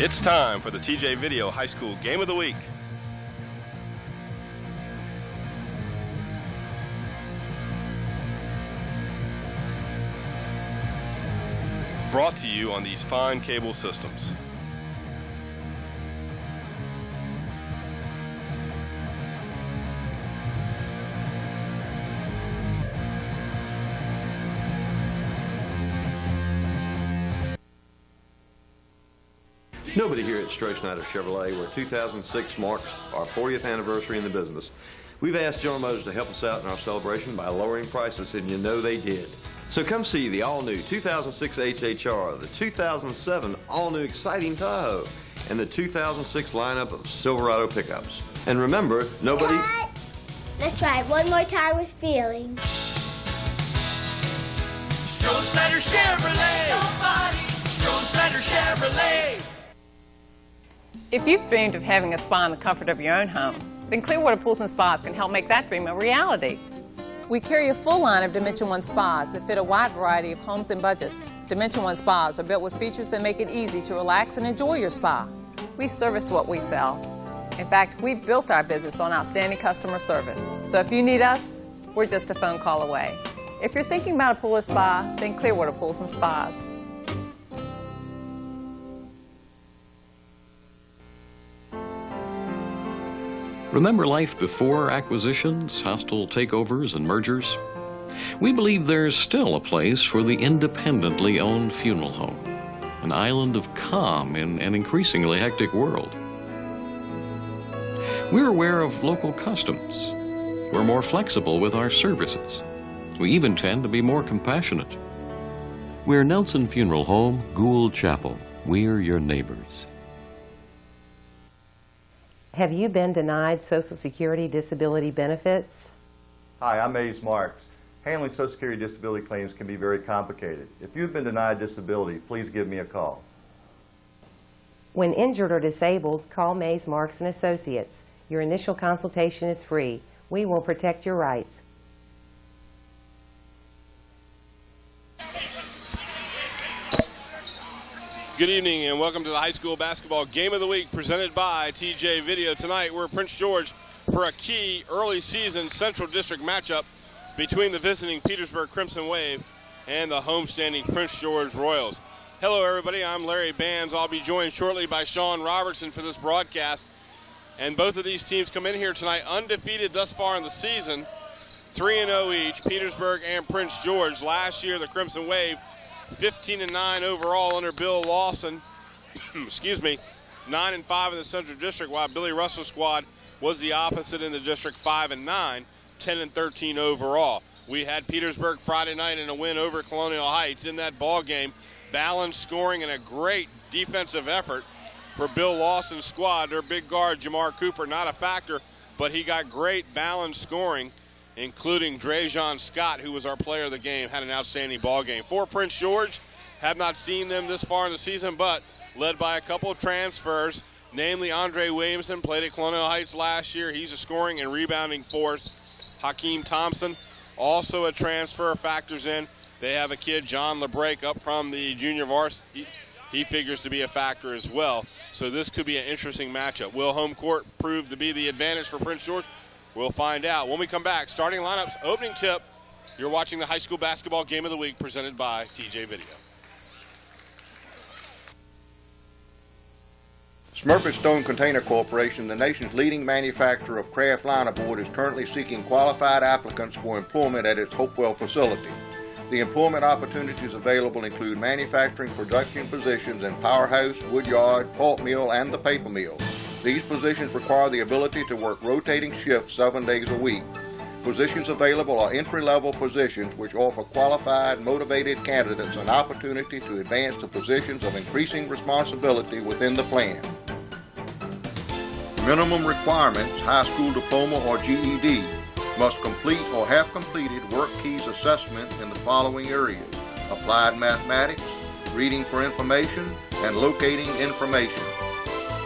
It's time for the TJ Video High School Game of the Week. Brought to you on these fine cable systems. Nobody here at Stroh-Schneider Chevrolet, where 2006 marks our 40th anniversary in the business. We've asked General Motors to help us out in our celebration by lowering prices, and you know they did. So come see the all-new 2006 HHR, the 2007 all-new exciting Tahoe, and the 2006 lineup of Silverado pickups. And remember, nobody... Cut. Let's try it one more time with feeling. Stroh-Schneider Chevrolet. Nobody. Stroh-Schneider Chevrolet. If you've dreamed of having a spa in the comfort of your own home, then Clearwater Pools and Spas can help make that dream a reality. We carry a full line of Dimension 1 spas that fit a wide variety of homes and budgets. Dimension 1 spas are built with features that make it easy to relax and enjoy your spa. We service what we sell. In fact, we've built our business on outstanding customer service. So if you need us, we're just a phone call away. If you're thinking about a pool or spa, then Clearwater Pools and Spas. Remember life before acquisitions, hostile takeovers, and mergers? We believe there's still a place for the independently owned funeral home, an island of calm in an increasingly hectic world. We're aware of local customs. We're more flexible with our services. We even tend to be more compassionate. We're Nelson Funeral Home, Gould Chapel. We're your neighbors. Have you been denied Social Security disability benefits? Hi, I'm Mays Marks. Handling Social Security disability claims can be very complicated. If you've been denied disability, please give me a call. When injured or disabled, call Mays Marks & Associates. Your initial consultation is free. We will protect your rights. Good evening and welcome to the High School Basketball Game of the Week presented by TJ Video. Tonight we're at Prince George for a key early season Central District matchup between the visiting Petersburg Crimson Wave and the homestanding Prince George Royals. Hello everybody, I'm Larry Bands. I'll be joined shortly by Sean Robertson for this broadcast. And both of these teams come in here tonight undefeated thus far in the season, 3-0 each, Petersburg and Prince George. Last year the Crimson Wave 15-9 overall under Bill Lawson, excuse me, 9-5 in the Central District, while Billy Russell's squad was the opposite in the district, 5-9, 10-13 overall. We had Petersburg Friday night in a win over Colonial Heights. In that ball game, balanced scoring and a great defensive effort for Bill Lawson's squad. Their big guard, Jamar Cooper, not a factor, but he got great balanced scoring, including Drejon Scott, who was our player of the game, had an outstanding ball game. For Prince George, have not seen them this far in the season, but led by a couple of transfers, namely Andre Williamson, played at Colonial Heights last year. He's a scoring and rebounding force. Hakeem Thompson, also a transfer, factors in. They have a kid, John LeBrake, up from the junior varsity. He figures to be a factor as well. So this could be an interesting matchup. Will home court prove to be the advantage for Prince George? We'll find out. When we come back, starting lineups, opening tip. You're watching the High School Basketball Game of the Week presented by TJ Video. Smurfit Stone Container Corporation, the nation's leading manufacturer of craft linerboard, is currently seeking qualified applicants for employment at its Hopewell facility. The employment opportunities available include manufacturing production positions in Powerhouse, Woodyard, Pulp Mill, and the Paper Mill. These positions require the ability to work rotating shifts 7 days a week. Positions available are entry-level positions which offer qualified, motivated candidates an opportunity to advance to positions of increasing responsibility within the plant. Minimum requirements: high school diploma or GED. Must complete or have completed Work Keys assessment in the following areas: applied mathematics, reading for information, and locating information.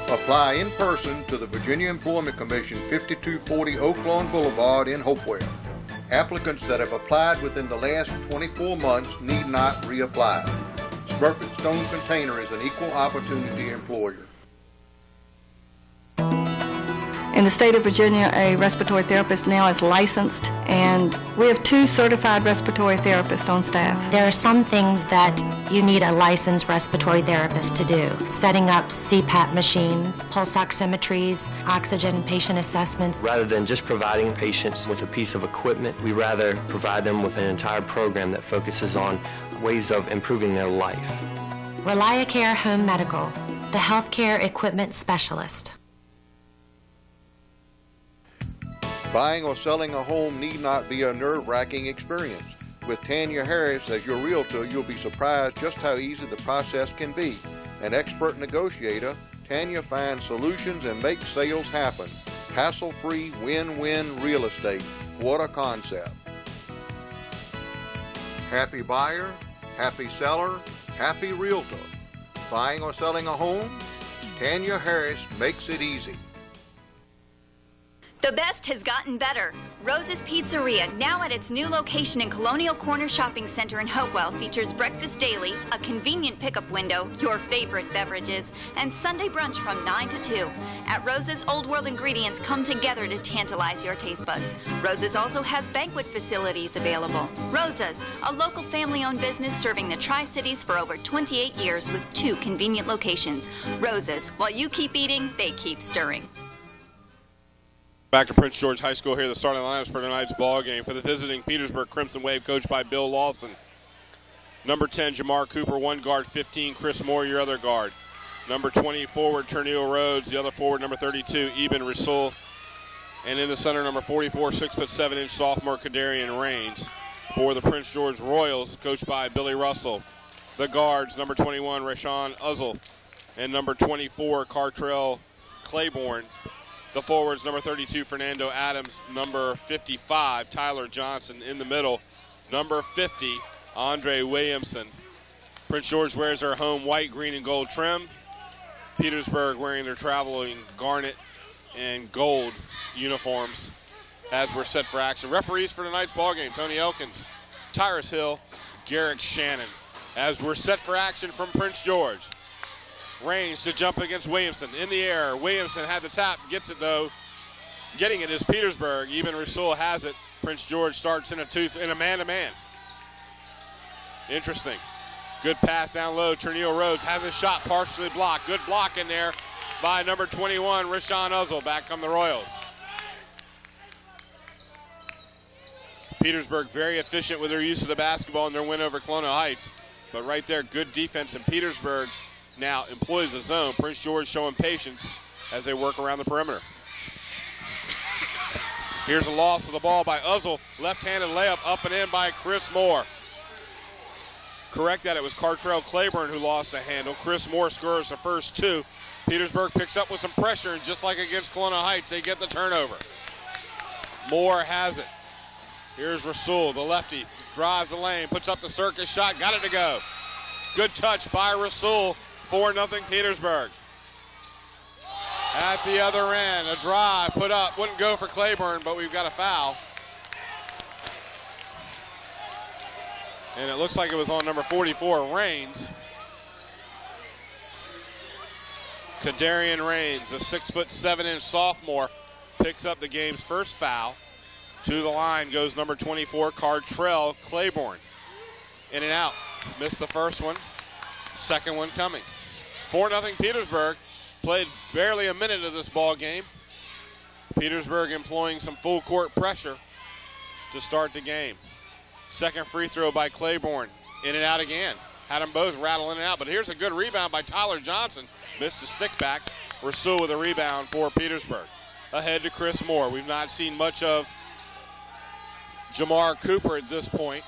Apply in person to the Virginia Employment Commission, 5240 Oak Lawn Boulevard in Hopewell. Applicants that have applied within the last 24 months need not reapply. Burford Stone Container is an equal opportunity employer. In the state of Virginia, a respiratory therapist now is licensed, and we have 2 certified respiratory therapists on staff. There are some things that you need a licensed respiratory therapist to do. Setting up CPAP machines, pulse oximetries, oxygen patient assessments. Rather than just providing patients with a piece of equipment, we rather provide them with an entire program that focuses on ways of improving their life. ReliaCare Home Medical, the healthcare equipment specialist. Buying or selling a home need not be a nerve-wracking experience. With Tanya Harris as your realtor, you'll be surprised just how easy the process can be. An expert negotiator, Tanya finds solutions and makes sales happen. Hassle-free, win-win real estate. What a concept. Happy buyer, happy seller, happy realtor. Buying or selling a home? Tanya Harris makes it easy. The best has gotten better. Rose's Pizzeria, now at its new location in Colonial Corner Shopping Center in Hopewell, features breakfast daily, a convenient pickup window, your favorite beverages, and Sunday brunch from 9 to 2. At Rose's, Old World ingredients come together to tantalize your taste buds. Rose's also has banquet facilities available. Rose's, a local family-owned business serving the Tri-Cities for over 28 years with 2 convenient locations. Rose's, while you keep eating, they keep stirring. Back to Prince George High School here, the starting lineups for tonight's ball game. For the visiting Petersburg Crimson Wave, coached by Bill Lawson. Number 10, Jamar Cooper, one guard. 15, Chris Moore, your other guard. Number 20, forward, Ternille Rhodes. The other forward, number 32, Eben Rasul. And in the center, number 44, 6'7" sophomore, Kadarian Raines. For the Prince George Royals, coached by Billy Russell. The guards, number 21, Rashawn Uzzle. And number 24, Cartrell Claiborne. The forwards, number 32, Fernando Adams. Number 55, Tyler Johnson in the middle. Number 50, Andre Williamson. Prince George wears their home white, green, and gold trim. Petersburg wearing their traveling garnet and gold uniforms as we're set for action. Referees for tonight's ball game, Tony Elkins, Tyrus Hill, Garrick Shannon. As we're set for action from Prince George. Raines to jump against Williamson. In the air, Williamson had the tap, gets it though. Getting it is Petersburg. Eben Rasul has it. Prince George starts in a man-to-man. Interesting. Good pass down low. Ternille Rhodes has a shot partially blocked. Good block in there by number 21, Rashawn Uzzle. Back come the Royals. Petersburg very efficient with their use of the basketball in their win over Colonial Heights. But right there, good defense, and Petersburg now employs the zone. Prince George showing patience as they work around the perimeter. Here's a loss of the ball by Uzzle. Left-handed layup up and in by Chris Moore. Correct that, it was Cartrell Claiborne who lost the handle. Chris Moore scores the first 2. Petersburg picks up with some pressure, and just like against Colonial Heights, they get the turnover. Moore has it. Here's Rasul, the lefty, drives the lane, puts up the circus shot, got it to go. Good touch by Rasul. 4-0 Petersburg. At the other end, a drive put up. Wouldn't go for Claiborne, but we've got a foul. And it looks like it was on number 44, Raines. Kadarian Raines, a 6'7" sophomore, picks up the game's first foul. To the line goes number 24, Cartrell Claiborne. In and out. Missed the first one. Second one coming. 4-0 Petersburg. Played barely a minute of this ball game. Petersburg employing some full court pressure to start the game. Second free throw by Claiborne. In and out again. Had them both rattle in and out. But here's a good rebound by Tyler Johnson. Missed the stick back. Rasul with a rebound for Petersburg. Ahead to Chris Moore. We've not seen much of Jamar Cooper at this point.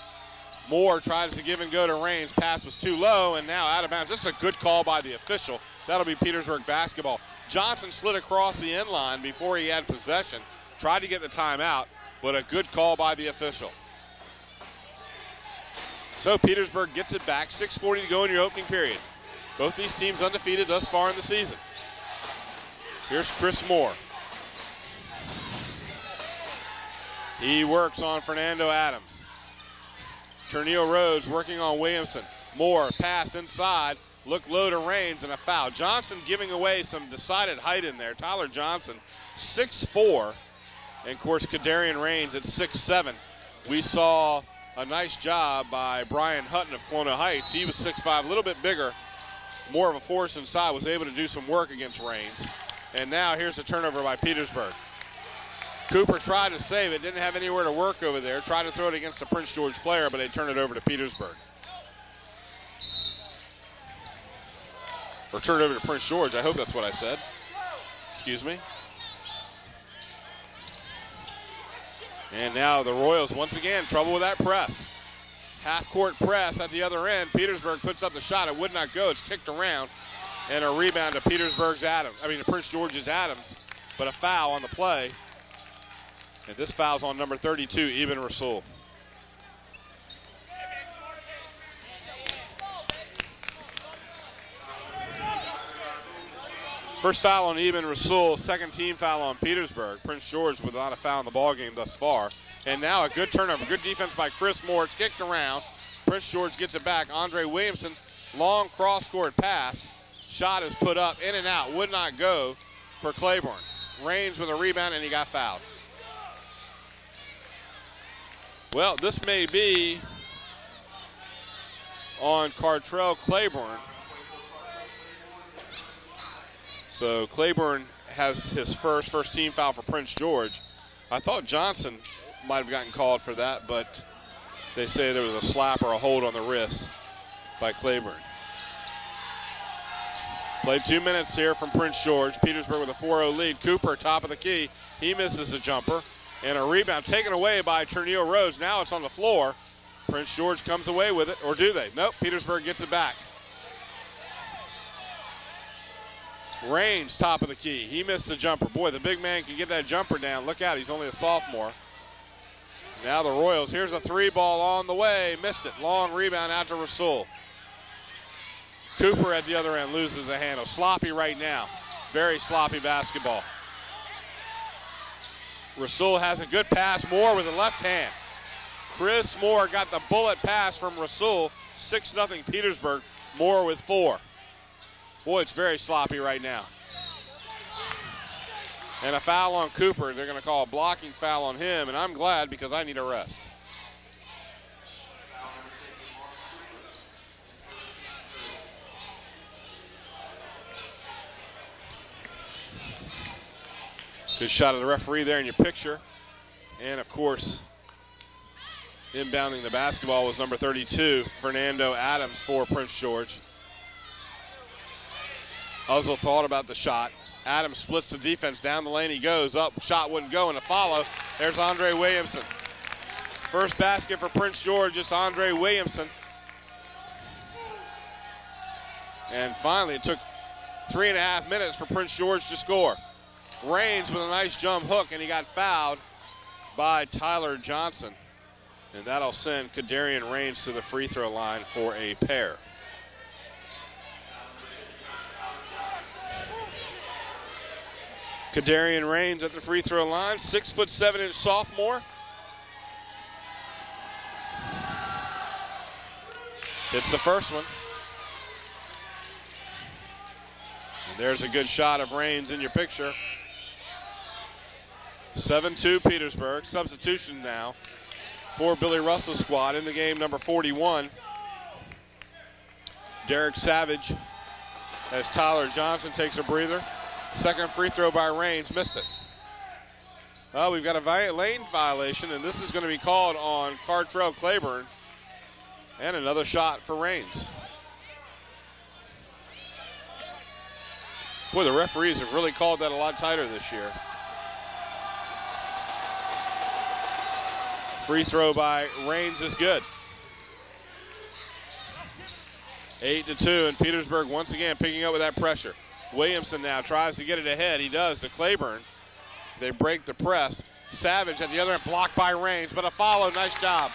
Moore tries to give and go to Raines. Pass was too low and now out of bounds. This is a good call by the official. That'll be Petersburg basketball. Johnson slid across the end line before he had possession. Tried to get the timeout, but a good call by the official. So Petersburg gets it back. 6:40 to go in your opening period. Both these teams undefeated thus far in the season. Here's Chris Moore. He works on Fernando Adams. Ternille Rhodes working on Williamson. Moore, pass inside, look low to Raines, and a foul. Johnson giving away some decided height in there. Tyler Johnson, 6'4", and of course Kadarian Raines at 6'7". We saw a nice job by Brian Hutton of Kelowna Heights. He was 6'5", a little bit bigger, more of a force inside, was able to do some work against Raines. And now here's a turnover by Petersburg. Cooper tried to save it, didn't have anywhere to work over there, tried to throw it against the Prince George player, but they turned it over to Petersburg. Or turn it over to Prince George. I hope that's what I said. Excuse me. And now the Royals, once again, trouble with that press. Half-court press at the other end. Petersburg puts up the shot. It would not go. It's kicked around. And a rebound to Prince George's Adams. But a foul on the play. And this foul's on number 32, Ibn Rasul. First foul on Ibn Rasul, second team foul on Petersburg. Prince George without a foul in the ballgame thus far. And now a good turnover, good defense by Chris Moore. It's kicked around. Prince George gets it back. Andre Williamson, long cross-court pass. Shot is put up, in and out, would not go for Claiborne. Raines with a rebound, and he got fouled. Well, this may be on Cartrell Claiborne. So Claiborne has his first team foul for Prince George. I thought Johnson might have gotten called for that, but they say there was a slap or a hold on the wrist by Claiborne. Played 2 minutes here from Prince George. Petersburg with a 4-0 lead. Cooper, top of the key. He misses a jumper. And a rebound taken away by Ternille Rose. Now it's on the floor. Prince George comes away with it, or do they? Nope, Petersburg gets it back. Raines, top of the key. He missed the jumper. Boy, the big man can get that jumper down. Look out, he's only a sophomore. Now the Royals. Here's a three ball on the way. Missed it. Long rebound out to Rasul. Cooper at the other end loses a handle. Sloppy right now. Very sloppy basketball. Rasul has a good pass. Moore with the left hand. Chris Moore got the bullet pass from Rasul. 6-0 Petersburg. Moore with 4. Boy, it's very sloppy right now. And a foul on Cooper. They're going to call a blocking foul on him, and I'm glad because I need a rest. Good shot of the referee there in your picture. And, of course, inbounding the basketball was number 32, Fernando Adams for Prince George. Uzzle thought about the shot. Adams splits the defense. Down the lane he goes. Up, shot wouldn't go, and a follow. There's Andre Williamson. First basket for Prince George. It's Andre Williamson. And finally, it took 3.5 minutes for Prince George to score. Raines with a nice jump hook, and he got fouled by Tyler Johnson. And that'll send Kadarian Raines to the free throw line for a pair. Kadarian Raines at the free throw line, 6'7" sophomore. It's the first one. And there's a good shot of Raines in your picture. 7-2 Petersburg. Substitution now for Billy Russell's squad in the game, number 41. Derek Savage as Tyler Johnson takes a breather. Second free throw by Raines, missed it. Well, we've got a lane violation, and this is going to be called on Cartrell Claiborne. And another shot for Raines. Boy, the referees have really called that a lot tighter this year. Free throw by Raines is good. 8-2, and Petersburg once again picking up with that pressure. Williamson now tries to get it ahead. He does to Claiborne. They break the press. Savage at the other end, blocked by Raines, but a follow. Nice job.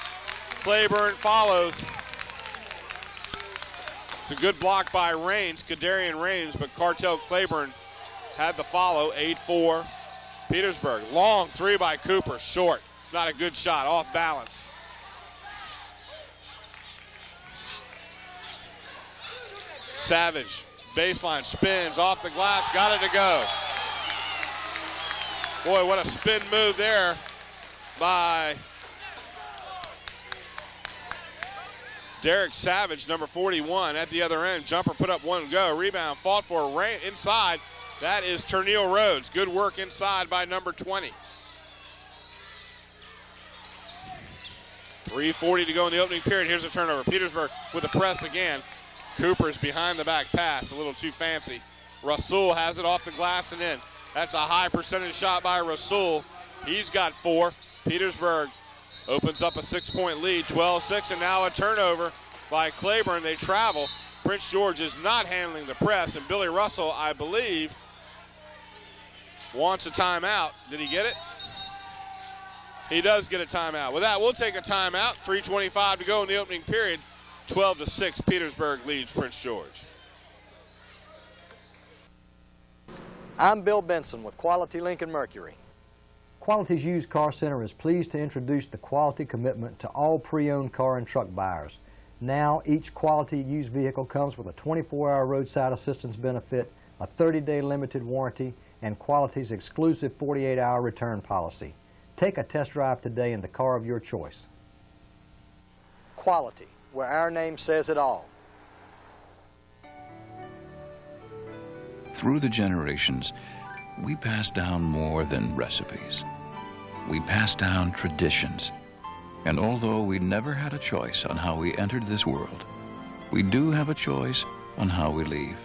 Claiborne follows. It's a good block by Raines, Kadarian Raines, but Cartrell Claiborne had the follow. 8-4 Petersburg. Long three by Cooper, short. Not a good shot, off balance. Savage, baseline, spins off the glass, got it to go. Boy, what a spin move there by Derek Savage, number 41, at the other end. Jumper put up one go. Rebound fought for inside. That is Ternille Rhodes. Good work inside by number 20. 3:40 to go in the opening period. Here's a turnover. Petersburg with the press again. Cooper's behind the back pass. A little too fancy. Rasul has it off the glass and in. That's a high percentage shot by Rasul. He's got 4. Petersburg opens up a 6-point lead, 12-6, and now a turnover by Claiborne. They travel. Prince George is not handling the press, and Billy Russell, I believe, wants a timeout. Did he get it? He does get a timeout. With that, we'll take a timeout. 3:25 to go in the opening period. 12-6, Petersburg leads Prince George. I'm Bill Benson with Quality Lincoln Mercury. Quality's Used Car Center is pleased to introduce the quality commitment to all pre-owned car and truck buyers. Now, each quality used vehicle comes with a 24-hour roadside assistance benefit, a 30-day limited warranty, and Quality's exclusive 48-hour return policy. Take a test drive today in the car of your choice. Quality, where our name says it all. Through the generations, we pass down more than recipes. We pass down traditions. And although we never had a choice on how we entered this world, we do have a choice on how we leave.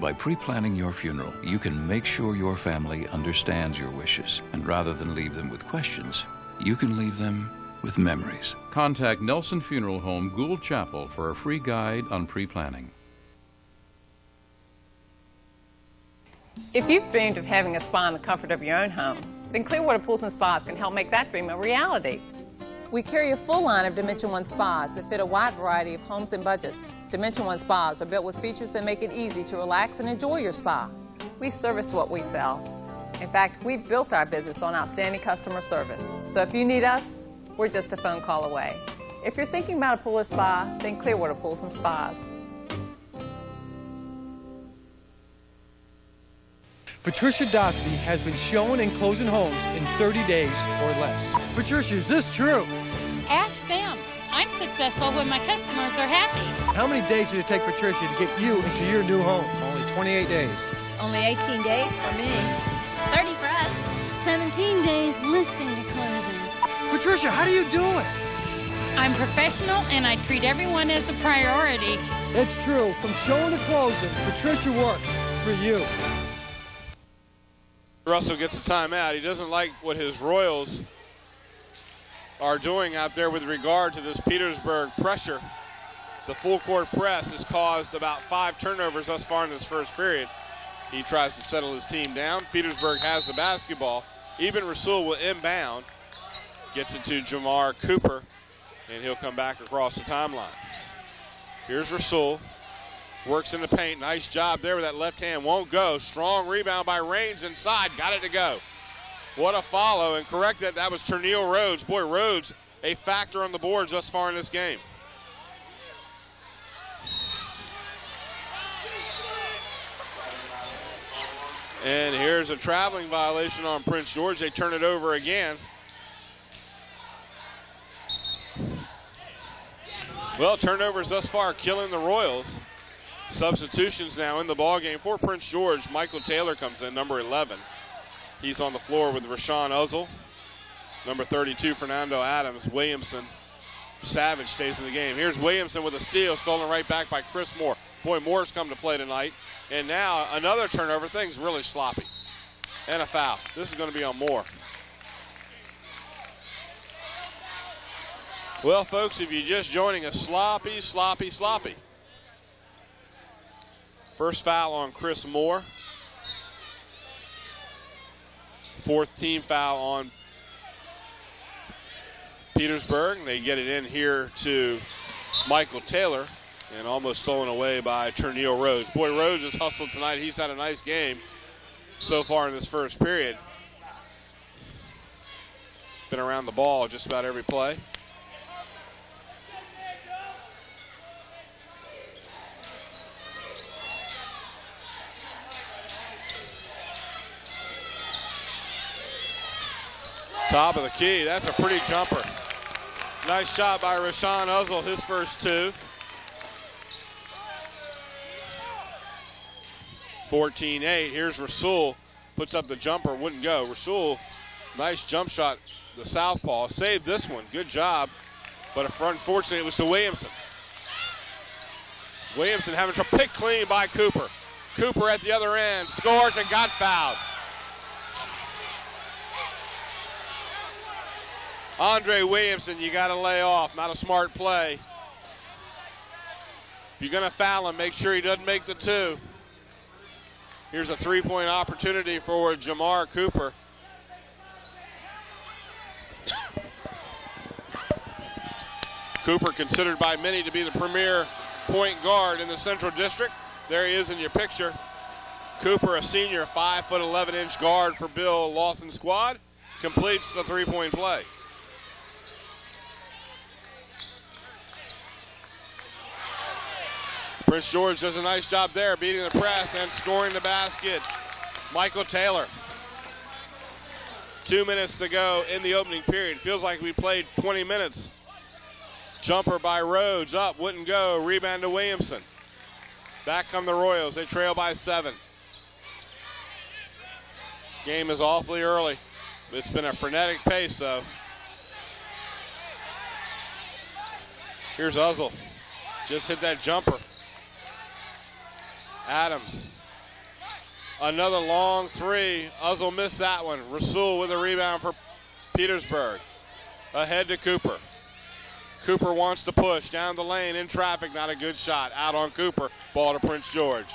By pre-planning your funeral, you can make sure your family understands your wishes. And rather than leave them with questions, you can leave them with memories. Contact Nelson Funeral Home, Gould Chapel for a free guide on pre-planning. If you've dreamed of having a spa in the comfort of your own home, then Clearwater Pools and Spas can help make that dream a reality. We carry a full line of Dimension 1 spas that fit a wide variety of homes and budgets. Dimension 1 spas are built with features that make it easy to relax and enjoy your spa. We service what we sell. In fact, we've built our business on outstanding customer service. So if you need us, we're just a phone call away. If you're thinking about a pool or spa, then Clearwater Pools and Spas. Patricia Dotsky has been showing and closing homes in 30 days or less. Patricia, is this true? Ask them. I'm successful when my customers are happy. How many days did it take Patricia to get you into your new home? Only 28 days. Only 18 days for me. 30 for us. 17 days listing to closing. Patricia, how do you do it? I'm professional and I treat everyone as a priority. It's true. From showing to closing, Patricia works for you. Russell gets a timeout. He doesn't like what his Royals are doing out there with regard to this Petersburg pressure. The full court press has caused about 5 turnovers thus far in this first period. He tries to settle his team down. Petersburg has the basketball. Ibn Rasul will inbound. Gets it to Jamar Cooper, and he'll come back across the timeline. Here's Rasul. Works in the paint. Nice job there with that left hand. Won't go. Strong rebound by Raines inside. Got it to go. What a follow. And correct that. That was Ternille Rhodes. Boy, Rhodes a factor on the boards thus far in this game. And here's a traveling violation on Prince George. They turn it over again. Well, turnovers thus far killing the Royals. Substitutions now in the ballgame for Prince George. Michael Taylor comes in, number 11. He's on the floor with Rashawn Uzzle. Number 32, Fernando Adams. Williamson. Savage stays in the game. Here's Williamson with a steal, stolen right back by Chris Moore. Boy, Moore's come to play tonight. And now another turnover. Things really sloppy. And a foul. This is going to be on Moore. Well, folks, if you're just joining us, sloppy, sloppy, sloppy. First foul on Chris Moore. 4th team foul on Petersburg. They get it in here to Michael Taylor, and almost stolen away by Ternille Rhodes. Boy, Rhodes has hustled tonight. He's had a nice game so far in this first period. Been around the ball just about every play. Top of the key. That's a pretty jumper. Nice shot by Rashawn Uzzle, his first two. 14-8. Here's Rasul. Puts up the jumper. Wouldn't go. Rasul, nice jump shot. The southpaw. Saved this one. Good job. But unfortunately, it was to Williamson. Williamson having trouble. Pick clean by Cooper. Cooper at the other end. Scores and got fouled. Andre Williamson, you got to lay off. Not a smart play. If you're going to foul him, make sure he doesn't make the two. Here's a three-point opportunity for Jamar Cooper. Cooper considered by many to be the premier point guard in the Central District. There he is in your picture. Cooper, a senior, 5'11" guard for Bill Lawson's squad, completes the three-point play. Prince George does a nice job there, beating the press and scoring the basket. Michael Taylor. 2 minutes to go in the opening period. Feels like we played 20 minutes. Jumper by Rhodes, up, wouldn't go. Rebound to Williamson. Back come the Royals. They trail by 7. Game is awfully early. It's been a frenetic pace, though. Here's Uzzle. Just hit that jumper. Adams. Another long three. Uzzle missed that one. Rasul with a rebound for Petersburg. Ahead to Cooper. Cooper wants to push down the lane in traffic. Not a good shot. Out on Cooper. Ball to Prince George.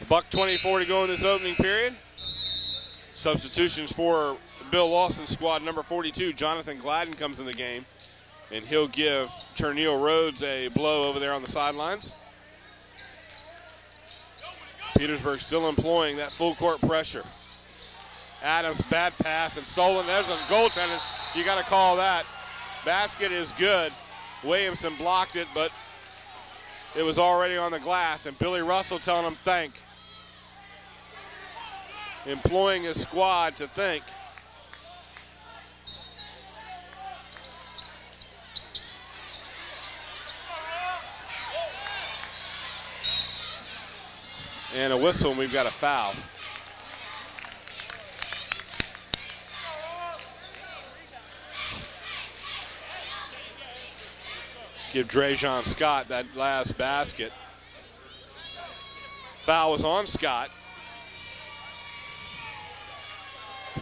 $1:24 to go in this opening period. Substitutions for Bill Lawson's squad. Number 42, Jonathan Gladden, comes in the game. And he'll give Ternille Rhodes a blow over there on the sidelines. Petersburg still employing that full court pressure. Adams, bad pass and stolen. There's a goaltending. You got to call that. Basket is good. Williamson blocked it, but it was already on the glass. And Billy Russell telling him thank. Employing his squad to think. And a whistle, and we've got a foul. Give Drejon Scott that last basket. Foul was on Scott.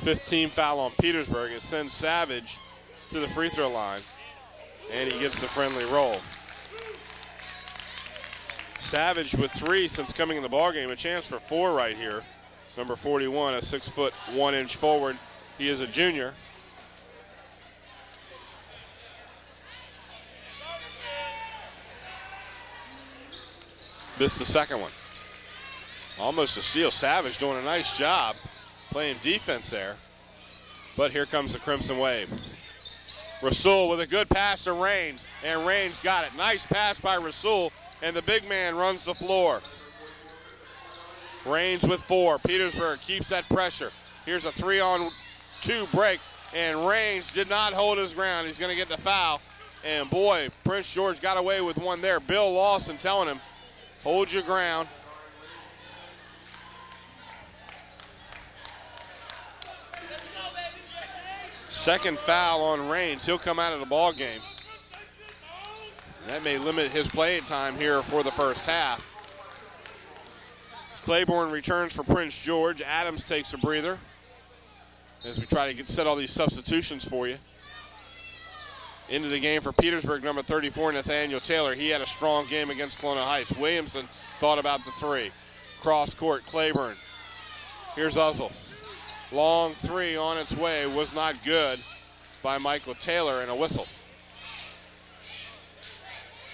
15 foul on Petersburg. It sends Savage to the free throw line, and he gets the friendly roll. Savage with 3 since coming in the ballgame. A chance for 4 right here. Number 41, a 6'1" forward. He is a junior. Missed the second one. Almost a steal. Savage doing a nice job playing defense there. But here comes the Crimson Wave. Rasul with a good pass to Raines, and Raines got it. Nice pass by Rasul. And the big man runs the floor. Raines with 4. Petersburg keeps that pressure. Here's a 3-on-2 break. And Raines did not hold his ground. He's going to get the foul. And boy, Prince George got away with one there. Bill Lawson telling him, hold your ground. Second foul on Raines. He'll come out of the ball game. That may limit his playing time here for the first half. Claiborne returns for Prince George. Adams takes a breather as we try to set all these substitutions for you. Into the game for Petersburg, number 34, Nathaniel Taylor. He had a strong game against Colonial Heights. Williamson thought about the 3. Cross court, Claiborne. Here's Uzzle. Long 3 on its way, was not good by Michael Taylor, and a whistle.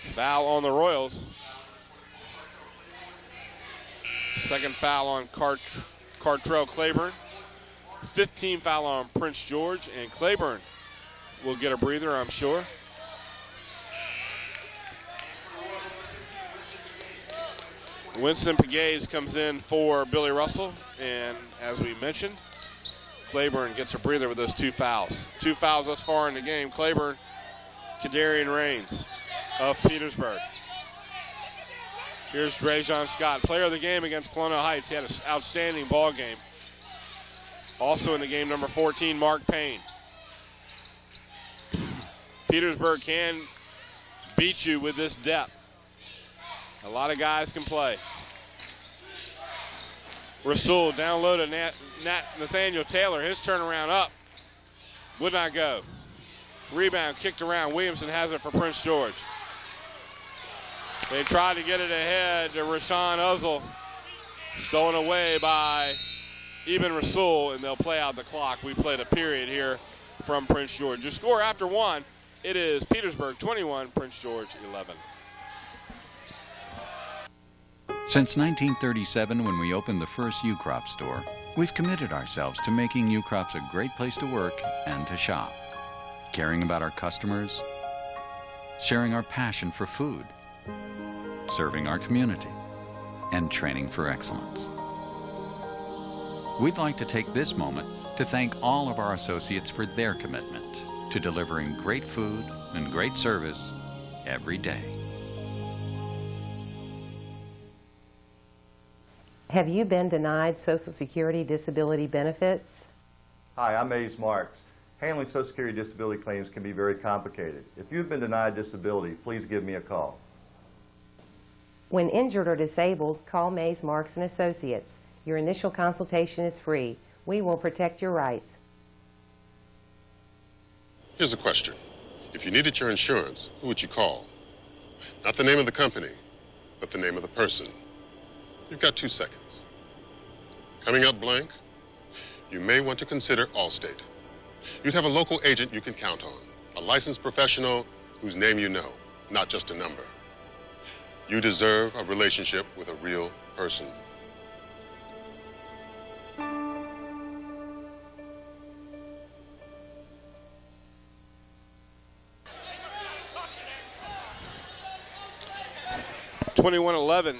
Foul on the Royals. Second foul on Cartrell Claiborne. 15 foul on Prince George, and Claiborne will get a breather, I'm sure. Winston Pegues comes in for Billy Russell, and as we mentioned, Claiborne gets a breather with those 2 fouls. 2 fouls thus far in the game. Claiborne, Kadarian Raines of Petersburg. Here's Drejon Scott, player of the game against Colonial Heights. He had an outstanding ball game. Also in the game, number 14, Mark Payne. Petersburg can beat you with this depth. A lot of guys can play. Rasul down low to Nathaniel Taylor. His turnaround up. Would not go. Rebound kicked around. Williamson has it for Prince George. They tried to get it ahead to Rashawn Uzzle. Stolen away by Eben Rasul, and they'll play out the clock. We played a period here from Prince George. Your score after one, it is Petersburg 21, Prince George 11. Since 1937, when we opened the first U-Crop store, we've committed ourselves to making U-Crops a great place to work and to shop. Caring about our customers, sharing our passion for food, serving our community, and training for excellence. We'd like to take this moment to thank all of our associates for their commitment to delivering great food and great service every day. Have you been denied Social Security disability benefits? Hi, I'm Mays Marks. Handling Social Security disability claims can be very complicated. If you've been denied disability, please give me a call. When injured or disabled, call Mays Marks and Associates. Your initial consultation is free. We will protect your rights. Here's a question. If you needed your insurance, who would you call? Not the name of the company, but the name of the person. You've got 2 seconds. Coming up blank, you may want to consider Allstate. You'd have a local agent you can count on, a licensed professional whose name you know, not just a number. You deserve a relationship with a real person. (21-11),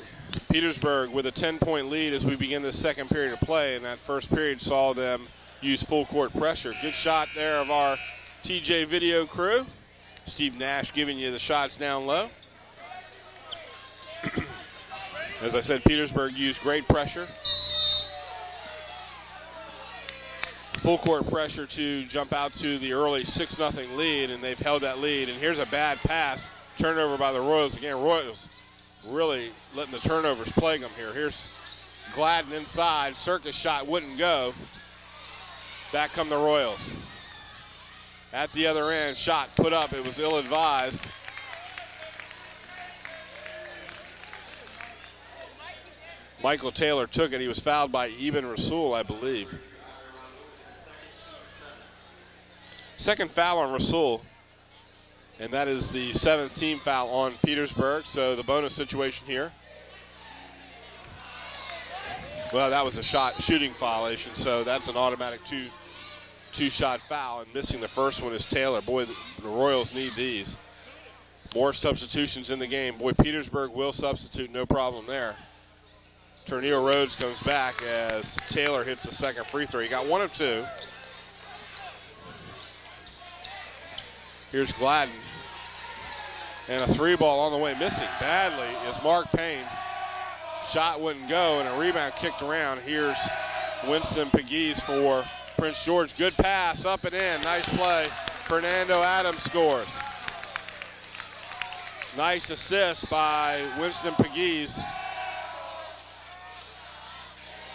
Petersburg with a 10-point lead as we begin the second period of play, and that first period saw them use full court pressure. Good shot there of our TJ video crew. Steve Nash giving you the shots down low. As I said, Petersburg used great pressure. Full court pressure to jump out to the early 6-0 lead, and they've held that lead. And here's a bad pass. Turnover by the Royals. Again, Royals really letting the turnovers plague them here. Here's Gladden inside. Circus shot wouldn't go. Back come the Royals. At the other end, shot put up. It was ill-advised. Michael Taylor took it. He was fouled by Eben Rasul, I believe. Second foul on Rasul, and that is the 7th team foul on Petersburg. So the bonus situation here. Well, that was a shooting violation, so that's an automatic two-shot foul, and missing the first one is Taylor. Boy, the Royals need these. More substitutions in the game. Boy, Petersburg will substitute, no problem there. Turneo Rhodes comes back as Taylor hits the second free throw. He got 1 of 2. Here's Gladden. And a 3-ball on the way, missing badly is Mark Payne. Shot wouldn't go, and a rebound kicked around. Here's Winston Pegues for Prince George. Good pass, up and in. Nice play. Fernando Adams scores. Nice assist by Winston Pegues.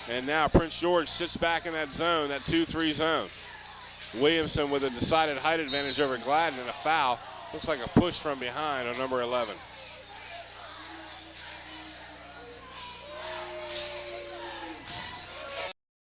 And now Prince George sits back in that zone, that 2-3 zone. Williamson with a decided height advantage over Gladden, and a foul. Looks like a push from behind on number 11.